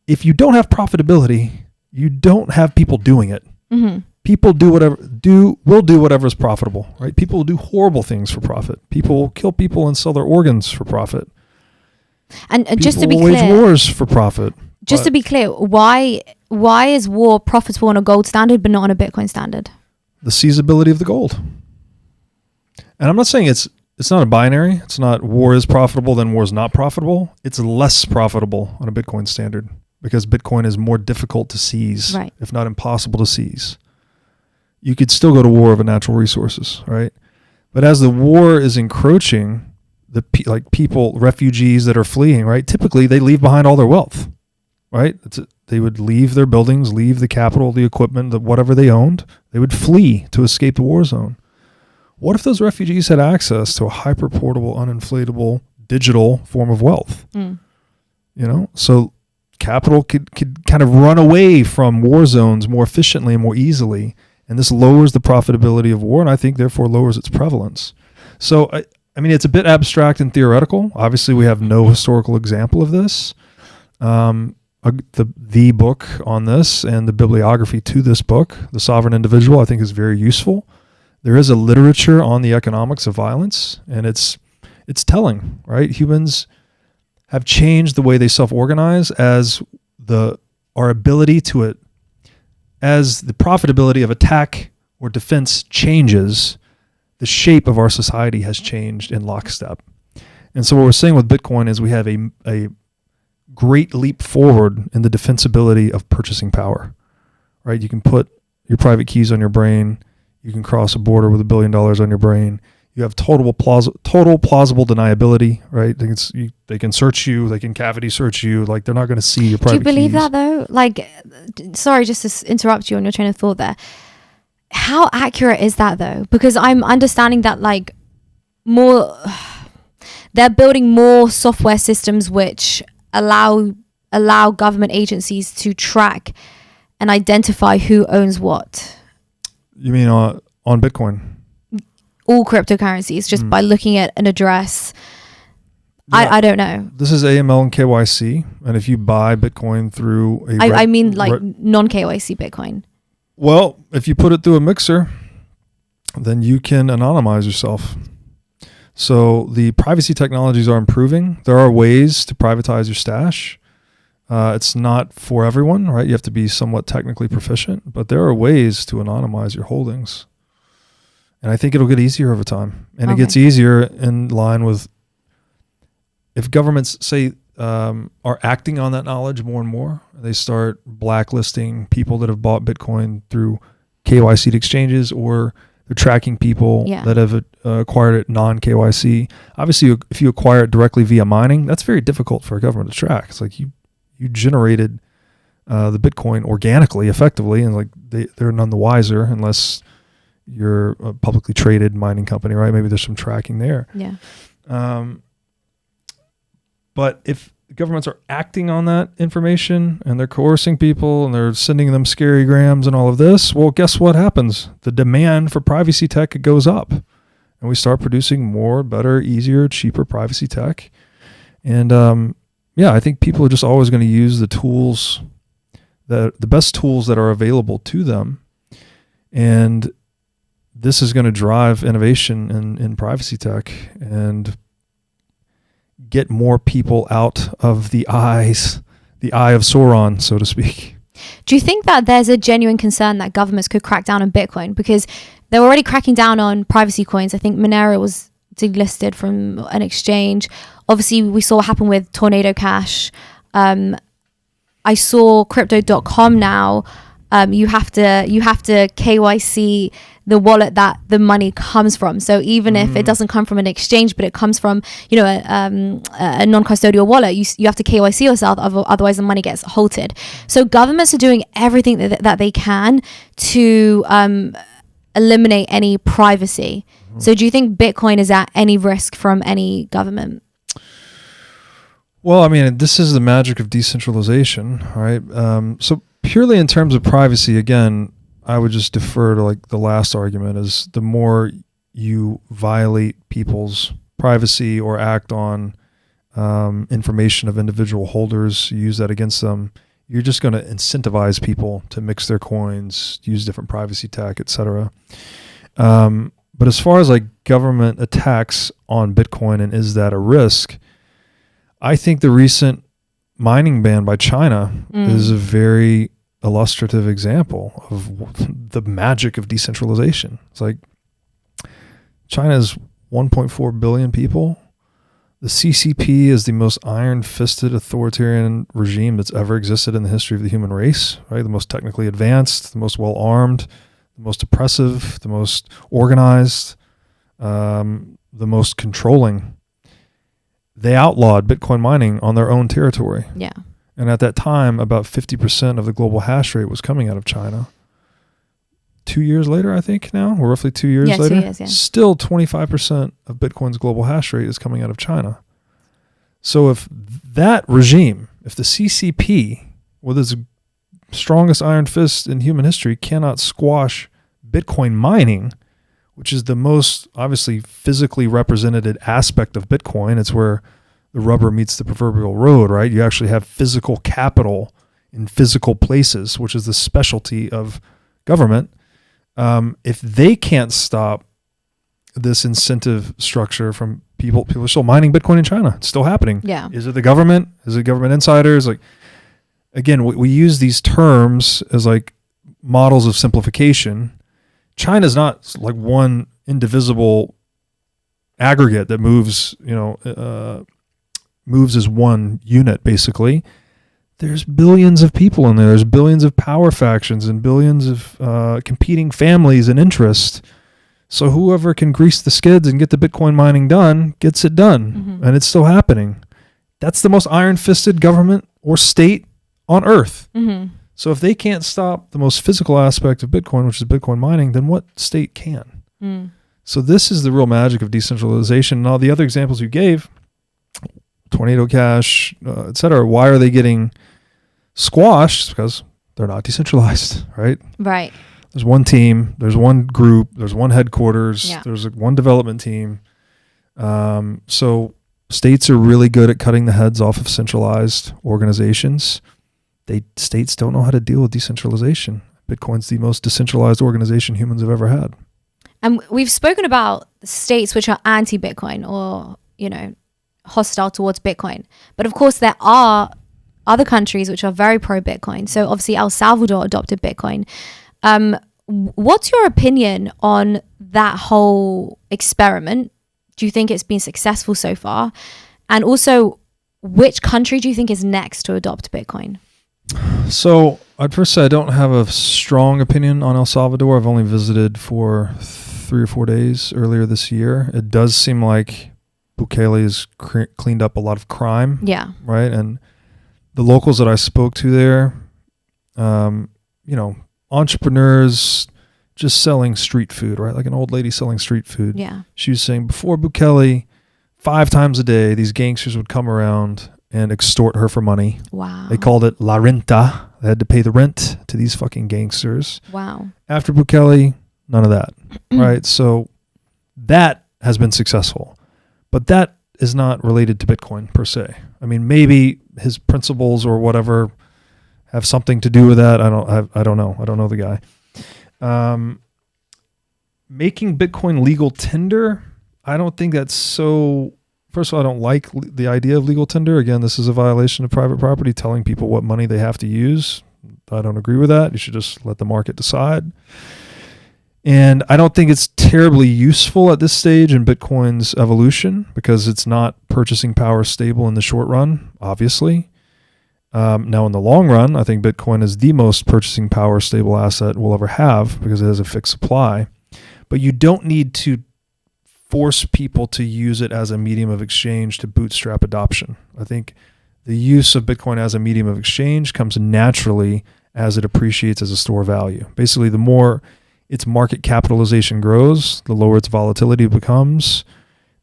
If you don't have profitability, you don't have people doing it. Mm-hmm. People will do whatever is profitable, right? People will do horrible things for profit. People will kill people and sell their organs for profit. And people just to be will clear, wage wars for profit. Just to be clear, why is war profitable on a gold standard but not on a Bitcoin standard? The seizability of the gold. And I'm not saying it's not a binary. It's not war is profitable, then war is not profitable. It's less profitable on a Bitcoin standard because Bitcoin is more difficult to seize, right, if not impossible to seize. You could still go to war over natural resources, right? But as the war is encroaching, people, refugees that are fleeing, right? Typically, they leave behind all their wealth, right? They would leave their buildings, leave the capital, the equipment, whatever they owned. They would flee to escape the war zone. What if those refugees had access to a hyper-portable, uninflatable, digital form of wealth? Mm. So capital could kind of run away from war zones more efficiently and more easily, and this lowers the profitability of war, and I think therefore lowers its prevalence. So, I mean, it's a bit abstract and theoretical. Obviously, we have no historical example of this. The book on this and the bibliography to this book, The Sovereign Individual, I think is very useful. There is a literature on the economics of violence, and it's telling, right? Humans have changed the way they self-organize as the profitability of attack or defense changes. The shape of our society has changed in lockstep. And so what we're saying with Bitcoin is we have a great leap forward in the defensibility of purchasing power, right? You can put your private keys on your brain. You can cross a border with $1 billion on your brain. You have total plausible deniability, right? They can search you. They can cavity search you. Like, they're not going to see your private keys. Do you believe that though? Like, sorry, just to interrupt you on your train of thought there. how accurate is that though? Because I'm understanding that like more, they're building more software systems which allow government agencies to track and identify who owns what. You mean on Bitcoin? All cryptocurrencies, just by looking at an address. Yeah. I don't know. This is AML and KYC, and if you buy Bitcoin through I mean non-KYC Bitcoin. Well, if you put it through a mixer, then you can anonymize yourself. So the privacy technologies are improving. There are ways to privatize your stash. It's not for everyone, right? You have to be somewhat technically proficient, but there are ways to anonymize your holdings. And I think it'll get easier over time. And it gets easier in line with if governments say are acting on that knowledge more and more, they start blacklisting people that have bought Bitcoin through KYC exchanges, or they're tracking people that have acquired it non-KYC. Obviously, if you acquire it directly via mining, that's very difficult for a government to track. It's like you generated the Bitcoin organically, effectively, and like they're none the wiser unless you're a publicly traded mining company, right? Maybe there's some tracking there. Yeah. But if governments are acting on that information and they're coercing people and they're sending them scary grams and all of this, well, guess what happens? The demand for privacy tech goes up, and we start producing more, better, easier, cheaper privacy tech. And I think people are just always going to use the tools, the best tools that are available to them. And this is going to drive innovation in privacy tech and get more people out of the eye of Sauron, so to speak. Do you think that there's a genuine concern that governments could crack down on Bitcoin? Because they're already cracking down on privacy coins. I think Monero was delisted from an exchange. Obviously, we saw what happened with Tornado Cash. I saw Crypto.com now. You have to KYC the wallet that the money comes from. So even if it doesn't come from an exchange, but it comes from a non-custodial wallet, you have to KYC yourself. Otherwise, the money gets halted. So governments are doing everything that they can to eliminate any privacy. So do you think Bitcoin is at any risk from any government? Well, I mean, this is the magic of decentralization, right? So purely in terms of privacy, again, I would just defer to like the last argument is the more you violate people's privacy or act on information of individual holders, use that against them, you're just going to incentivize people to mix their coins, use different privacy tech, etc. But as far as like government attacks on Bitcoin and is that a risk, I think the recent mining ban by China is a very illustrative example of the magic of decentralization. It's like China's 1.4 billion people. The CCP is the most iron-fisted authoritarian regime that's ever existed in the history of the human race, right? The most technically advanced, the most well-armed, the most oppressive, the most organized, the most controlling. They outlawed Bitcoin mining on their own territory. Yeah. And at that time, about 50% of the global hash rate was coming out of China. 2 years later, I think now, we're roughly 2 years later, 2 years, yeah. Still 25% of Bitcoin's global hash rate is coming out of China. So if that regime, if the CCP, with its strongest iron fist in human history, cannot squash Bitcoin mining, which is the most obviously physically represented aspect of Bitcoin, it's where the rubber meets the proverbial road, right? You actually have physical capital in physical places, which is the specialty of government. If they can't stop this incentive structure from people are still mining Bitcoin in China. It's still happening. Yeah. Is it the government? Is it government insiders? Like, again, we use these terms as like models of simplification. China's not like one indivisible aggregate that moves, moves as one unit, basically. There's billions of people in there. There's billions of power factions and billions of competing families and interests. So whoever can grease the skids and get the Bitcoin mining done gets it done. Mm-hmm. And it's still happening. That's the most iron-fisted government or state on earth. Mm-hmm. So if they can't stop the most physical aspect of Bitcoin, which is Bitcoin mining, then what state can? So this is the real magic of decentralization. And all the other examples you gave, Tornado Cash, et cetera, why are they getting squashed? Because they're not decentralized, right? Right. There's one team, there's one group, there's one headquarters, Yeah. there's one development team. So states are really good at cutting the heads off of centralized organizations. States don't know how to deal with decentralization. Bitcoin's the most decentralized organization humans have ever had. And we've spoken about states which are anti-Bitcoin or, you know, hostile towards Bitcoin. But of course, there are other countries which are very pro-Bitcoin. So obviously, El Salvador adopted Bitcoin. What's your opinion on that whole experiment? Do you think it's been successful so far? And also, which country do you think is next to adopt Bitcoin? So I'd first say I don't have a strong opinion on El Salvador. I've only visited for 3 or 4 days earlier this year. It does seem like Bukele has cleaned up a lot of crime. Yeah. Right. And the locals that I spoke to there, you know, entrepreneurs just selling street food, right? Like an old lady selling street food. Yeah. She was saying before Bukele, 5 times a day, these gangsters would come around and extort her for money. Wow. They called it la renta. They had to pay the rent to these fucking gangsters. Wow. After Bukele, none of that, right? So that has been successful, but that is not related to Bitcoin per se. I mean, maybe his principles or whatever have something to do with that. I don't know. I don't know the guy. Making Bitcoin legal tender, I don't think that's so. First of all, I don't like the idea of legal tender. Again, this is a violation of private property, telling people what money they have to use. I don't agree with that. You should just let the market decide. And I don't think it's terribly useful at this stage in Bitcoin's evolution because it's not purchasing power stable in the short run, obviously. Now, in the long run, I think Bitcoin is the most purchasing power stable asset we'll ever have because it has a fixed supply. But you don't need to force people to use it as a medium of exchange to bootstrap adoption. I think the use of Bitcoin as a medium of exchange comes naturally as it appreciates as a store of value. Basically, the more its market capitalization grows, the lower its volatility becomes,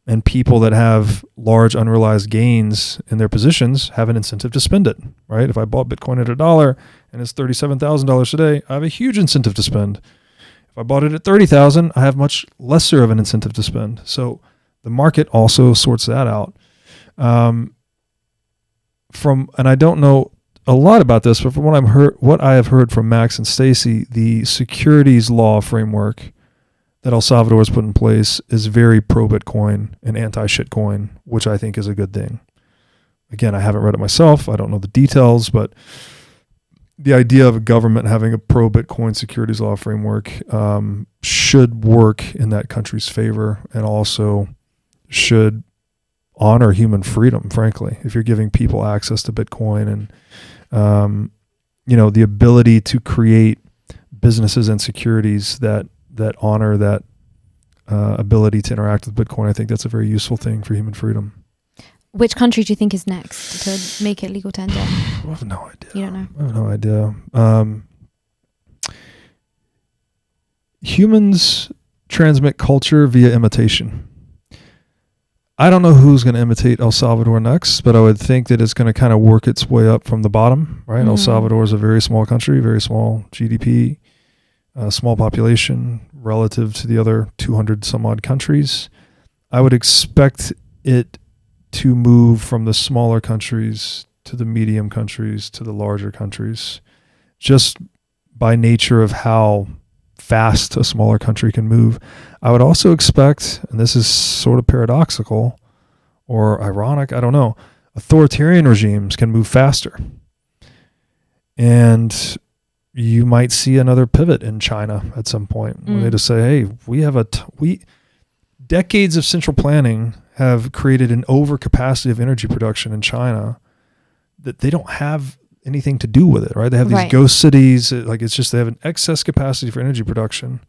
and people that have large unrealized gains in their positions have an incentive to spend it, right? If I bought Bitcoin at $1 and it's $37,000 today, I have a huge incentive to spend. If I bought it at 30,000, I have much lesser of an incentive to spend. So the market also sorts that out. And I don't know a lot about this, but from what I have heard from Max and Stacy, the securities law framework that El Salvador has put in place is very pro-Bitcoin and anti-shitcoin, which I think is a good thing. Again, I haven't read it myself. I don't know the details, but the idea of a government having a pro-Bitcoin securities law framework should work in that country's favor and also should honor human freedom, frankly. If you're giving people access to Bitcoin and, the ability to create businesses and securities that honor that ability to interact with Bitcoin, I think that's a very useful thing for human freedom. Which country do you think is next to make it legal tender? I have no idea. You don't know? I have no idea. Humans transmit culture via imitation. I don't know who's going to imitate El Salvador next, but I would think that it's going to kind of work its way up from the bottom, right? El Salvador is a very small country, very small GDP, small population relative to the other 200 some odd countries. I would expect it to move from the smaller countries to the medium countries to the larger countries, just by nature of how fast a smaller country can move. I would also expect, and this is sort of paradoxical or ironic, I don't know, authoritarian regimes can move faster. And you might see another pivot in China at some point where they just say, hey, we have decades of central planning have created an overcapacity of energy production in China that they don't have anything to do with it, right? They have these ghost cities, like it's just they have an excess capacity for energy production.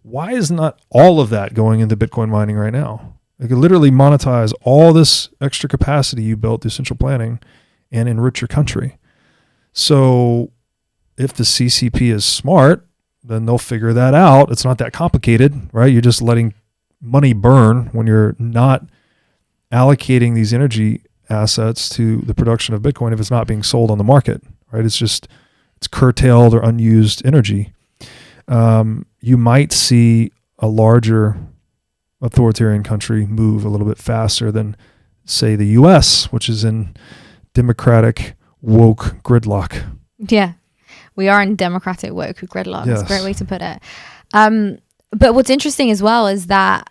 Why is not all of that going into Bitcoin mining right now? They could literally monetize all this extra capacity you built through central planning and enrich your country. So if the CCP is smart, then they'll figure that out. It's not that complicated, right? You're just letting money burn when you're not allocating these energy assets to the production of Bitcoin if it's not being sold on the market, right? It's curtailed or unused energy. You might see a larger authoritarian country move a little bit faster than, say, the US, which is in democratic woke gridlock. Yeah, we are in democratic woke gridlock. Yes. That's a great way to put it. But what's interesting as well is that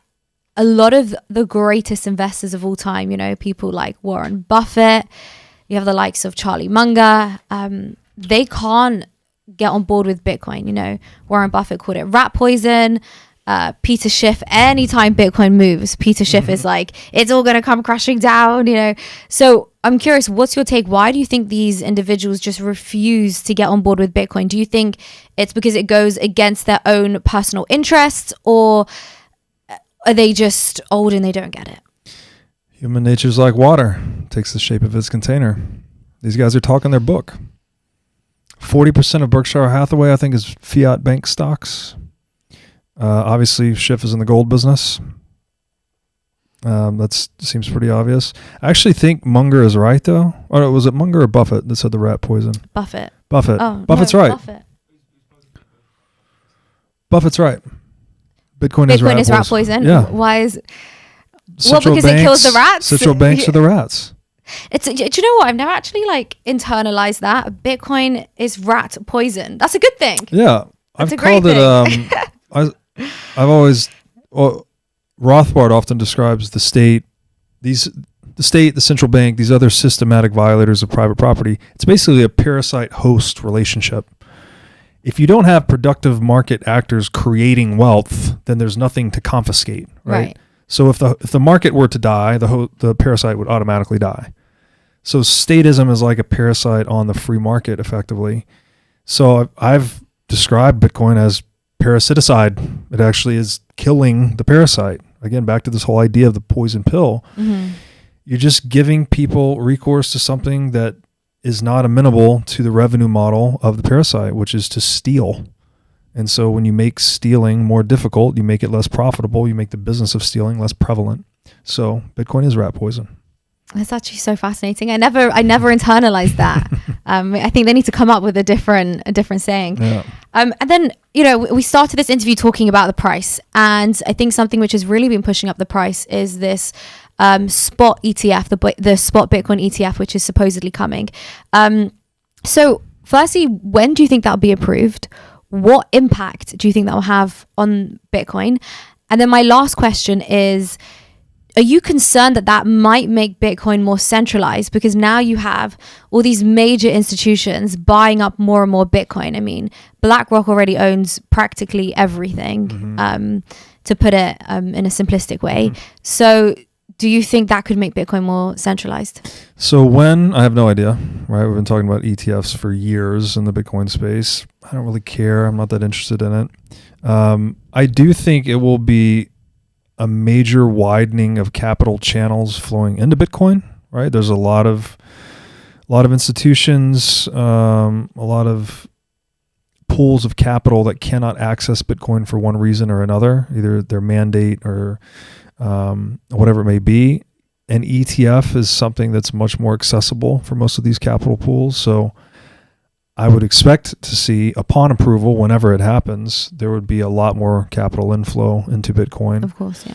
a lot of the greatest investors of all time, you know, people like Warren Buffett, you have the likes of Charlie Munger, they can't get on board with Bitcoin. You know, Warren Buffett called it rat poison. Peter Schiff, anytime Bitcoin moves, Peter Schiff is like, it's all going to come crashing down, you know. So I'm curious, what's your take? Why do you think these individuals just refuse to get on board with Bitcoin? Do you think it's because it goes against their own personal interests, or are they just old and they don't get it? Human nature's like water, takes the shape of its container. These guys are talking their book. 40% of Berkshire Hathaway, I think, is Fiat bank stocks. Obviously, Schiff is in the gold business. That seems pretty obvious. I actually think Munger is right, though. Or was it Munger or Buffett that said the rat poison? Buffett. Oh, Buffett's right. Buffett's right. Bitcoin is rat poison. Yeah. Why is? Central because it kills the rats. Central banks are the rats. Do you know what? I've never actually internalized that. Bitcoin is rat poison. That's a good thing. Yeah, That's I've called it. I've always Rothbard often describes the state, the central bank, these other systematic violators of private property. It's basically a parasite-host relationship. If you don't have productive market actors creating wealth, then there's nothing to confiscate, right? So if the market were to die, the parasite would automatically die. So statism is like a parasite on the free market, effectively. So I've described Bitcoin as parasiticide. It actually is killing the parasite. Again, back to this whole idea of the poison pill. Mm-hmm. You're just giving people recourse to something that is not amenable to the revenue model of the parasite, which is to steal. And so when you make stealing more difficult, you make it less profitable, you make the business of stealing less prevalent. So Bitcoin is rat poison. That's actually so fascinating. I never internalized that. I think they need to come up with a different saying. Yeah. And then, you know, we started this interview talking about the price. And I think something which has really been pushing up the price is this spot ETF, the spot Bitcoin ETF, which is supposedly coming. So firstly, when do you think that'll be approved? What impact do you think that will have on Bitcoin? And then my last question is, are you concerned that might make Bitcoin more centralized? Because now you have all these major institutions buying up more and more Bitcoin. I mean, BlackRock already owns practically everything, to put it in a simplistic way. Mm-hmm. So do you think that could make Bitcoin more centralized? So I have no idea, right? We've been talking about ETFs for years in the Bitcoin space. I don't really care. I'm not that interested in it. I do think it will be a major widening of capital channels flowing into Bitcoin, right? There's a lot of institutions, a lot of pools of capital that cannot access Bitcoin for one reason or another, either their mandate or whatever it may be. An ETF is something that's much more accessible for most of these capital pools. So I would expect to see, upon approval, whenever it happens, there would be a lot more capital inflow into Bitcoin. Of course, yeah.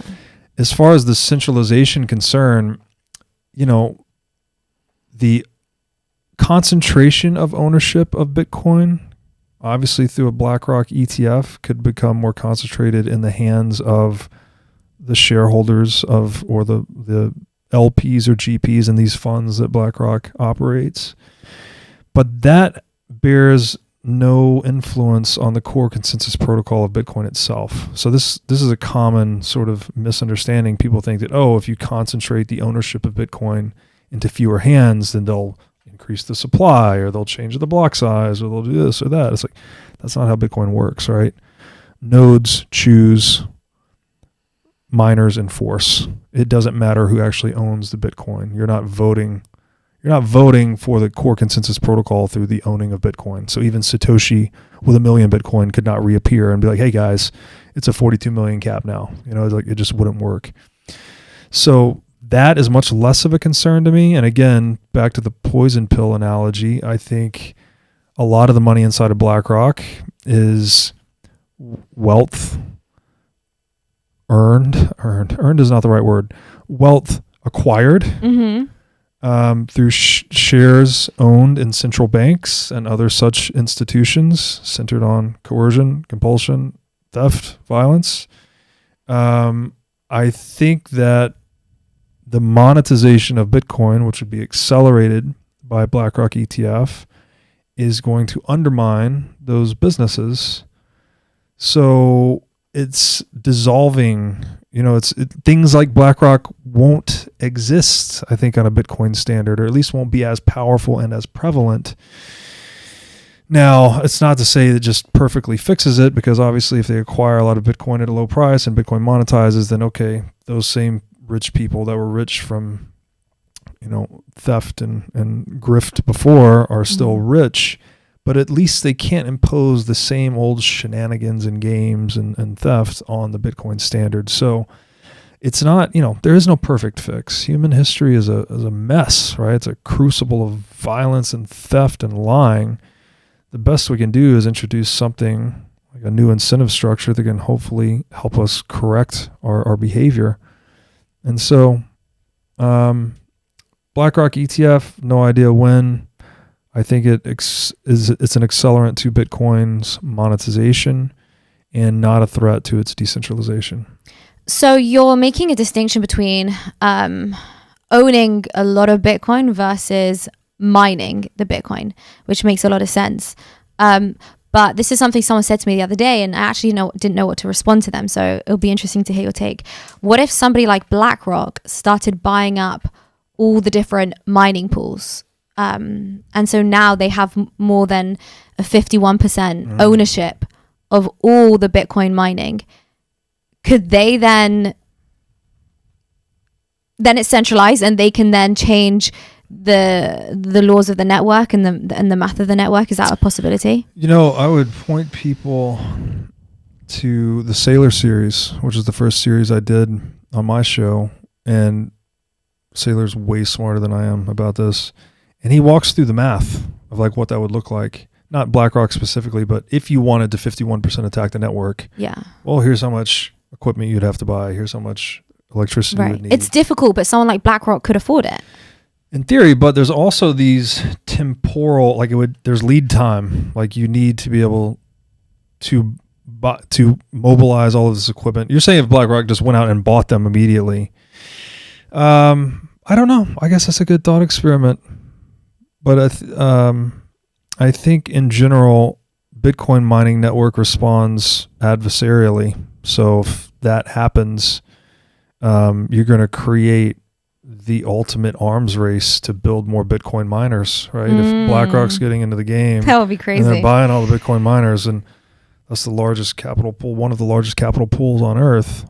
As far as the centralization concern, you know, the concentration of ownership of Bitcoin, obviously through a BlackRock ETF, could become more concentrated in the hands of the shareholders or the LPs or GPs in these funds that BlackRock operates. But that bears no influence on the core consensus protocol of Bitcoin itself. So this is a common sort of misunderstanding. People think that, if you concentrate the ownership of Bitcoin into fewer hands, then they'll increase the supply, or they'll change the block size, or they'll do this or that. It's like, that's not how Bitcoin works, right? Nodes choose, miners enforce. It doesn't matter who actually owns the Bitcoin. You're not voting You're not voting for the core consensus protocol through the owning of Bitcoin. So even Satoshi with 1 million Bitcoin could not reappear and be like, hey guys, it's a 42 million cap now. Like it just wouldn't work. So that is much less of a concern to me. And again, back to the poison pill analogy, I think a lot of the money inside of BlackRock is wealth earned is not the right word. Wealth acquired through shares owned in central banks and other such institutions centered on coercion, compulsion, theft, violence. I think that the monetization of Bitcoin, which would be accelerated by BlackRock ETF, is going to undermine those businesses. So it's dissolving, things like BlackRock won't exist, I think, on a Bitcoin standard, or at least won't be as powerful and as prevalent. Now, it's not to say that just perfectly fixes it, because obviously if they acquire a lot of Bitcoin at a low price and Bitcoin monetizes, then okay, those same rich people that were rich from, theft and grift before are still rich, but at least they can't impose the same old shenanigans and games and theft on the Bitcoin standard. So it's not, there is no perfect fix. Human history is a mess, right? It's a crucible of violence and theft and lying. The best we can do is introduce something like a new incentive structure that can hopefully help us correct our behavior. And so BlackRock ETF, no idea when. I think it's an accelerant to Bitcoin's monetization and not a threat to its decentralization. So you're making a distinction between owning a lot of Bitcoin versus mining the Bitcoin, which makes a lot of sense. But this is something someone said to me the other day, and I actually didn't know what to respond to them. So it'll be interesting to hear your take. What if somebody like BlackRock started buying up all the different mining pools? And so now they have more than a 51% ownership of all the Bitcoin mining. Could they then it's centralized, and they can then change the laws of the network and the math of the network? Is that a possibility? I would point people to the Sailor series, which is the first series I did on my show, and Sailor's way smarter than I am about this, and he walks through the math of like what that would look like. Not BlackRock specifically, but if you wanted to 51% attack the network, well, here's how much equipment you'd have to buy, here's how much electricity you would need. It's difficult, but someone like BlackRock could afford it. In theory, but there's also these temporal, there's lead time. Like you need to be able to mobilize all of this equipment. You're saying if BlackRock just went out and bought them immediately. I don't know. I guess that's a good thought experiment. But I think in general, Bitcoin mining network responds adversarially. So if that happens, you're going to create the ultimate arms race to build more Bitcoin miners, right? If BlackRock's getting into the game, that would be crazy. And they're buying all the Bitcoin miners, and that's the largest capital pool, one of the largest capital pools on earth.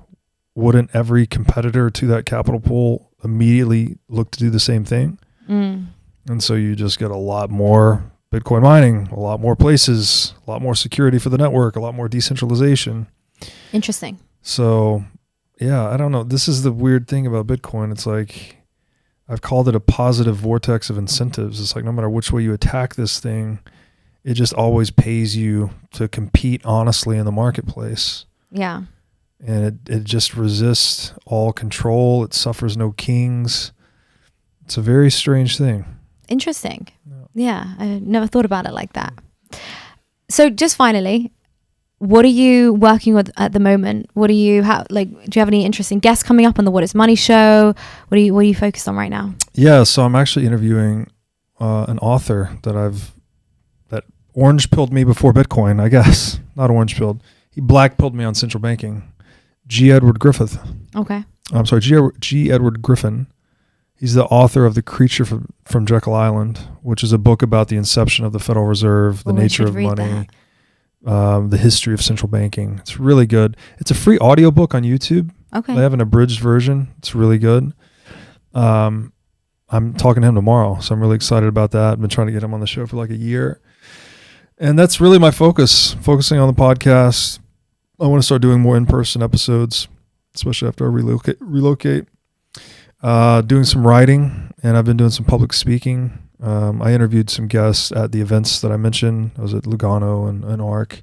Wouldn't every competitor to that capital pool immediately look to do the same thing? And so you just get a lot more Bitcoin mining, a lot more places, a lot more security for the network, a lot more decentralization. Interesting. So yeah, I don't know. This is the weird thing about Bitcoin. It's like, I've called it a positive vortex of incentives. It's like no matter which way you attack this thing, it just always pays you to compete honestly in the marketplace. Yeah. And it just resists all control. It suffers no kings. It's a very strange thing. Interesting. Yeah, I never thought about it like that. So just finally, what are you working with at the moment? What do you have? Do you have any interesting guests coming up on the What Is Money show? What are you focused on right now? Yeah, so I'm actually interviewing an author that orange pilled me before Bitcoin, I guess. Not orange pilled. He black pilled me on central banking. G. Edward Griffith. Okay. I'm sorry, G. Edward Griffin. He's the author of The Creature from Jekyll Island, which is a book about the inception of the Federal Reserve, the nature of money, the history of central banking. It's really good. It's a free audiobook on YouTube. Okay. They have an abridged version. It's really good. I'm talking to him tomorrow. So I'm really excited about that. I've been trying to get him on the show for like a year. And that's really my focusing on the podcast. I want to start doing more in-person episodes, especially after I relocate. Doing some writing, and I've been doing some public speaking. I interviewed some guests at the events that I mentioned. I was at Lugano and ARC.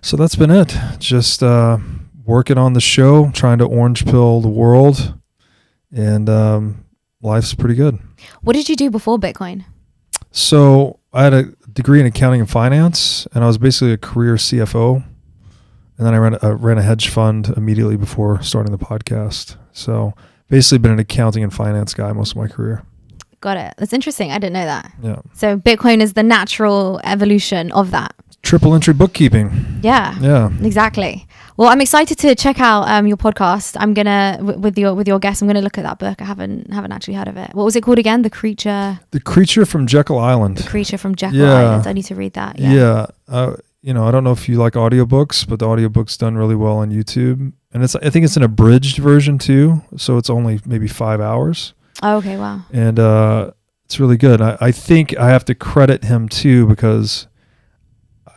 So that's been it. Just working on the show, trying to orange pill the world, and life's pretty good. What did you do before Bitcoin? So I had a degree in accounting and finance, and I was basically a career CFO. And then I ran a hedge fund immediately before starting the podcast. So basically been an accounting and finance guy most of my career. Got it. That's interesting. I didn't know that. Yeah. So Bitcoin is the natural evolution of that. Triple entry bookkeeping. Yeah. Yeah. Exactly. Well, I'm excited to check out your podcast. I'm gonna with your guest. I'm gonna look at that book. I haven't actually heard of it. What was it called again? The Creature from Jekyll Island. The Creature from Jekyll Island. I need to read that. Yeah. I don't know if you like audiobooks, but the audiobook's done really well on YouTube. And I think it's an abridged version too. So it's only maybe 5 hours. Oh, okay. Wow. And it's really good. I think I have to credit him too, because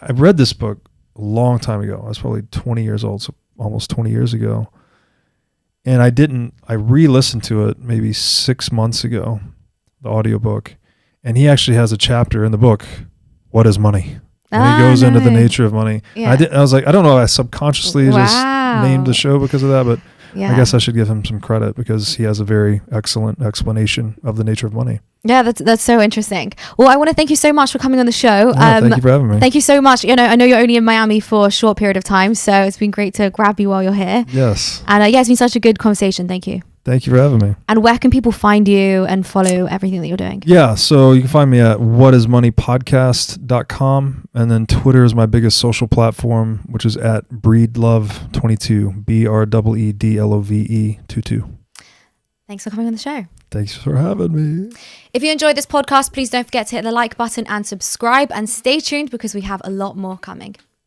I read this book a long time ago. I was probably 20 years old, so almost 20 years ago. And I re-listened to it maybe 6 months ago, the audiobook. And he actually has a chapter in the book, What is Money? And he goes into the nature of money. Yeah. I was like, I don't know, I subconsciously just named the show because of that, but I guess I should give him some credit because he has a very excellent explanation of the nature of money. Yeah, that's so interesting. Well, I want to thank you so much for coming on the show. Thank you for having me. Thank you so much. I know you're only in Miami for a short period of time, so it's been great to grab you while you're here. Yes. And it's been such a good conversation. Thank you. Thank you for having me. And where can people find you and follow everything that you're doing? Yeah, so you can find me at whatismoneypodcast.com, and then Twitter is my biggest social platform, which is at Breedlove22, BREEDLOVE22. Thanks for coming on the show. Thanks for having me. If you enjoyed this podcast, please don't forget to hit the like button and subscribe, and stay tuned because we have a lot more coming.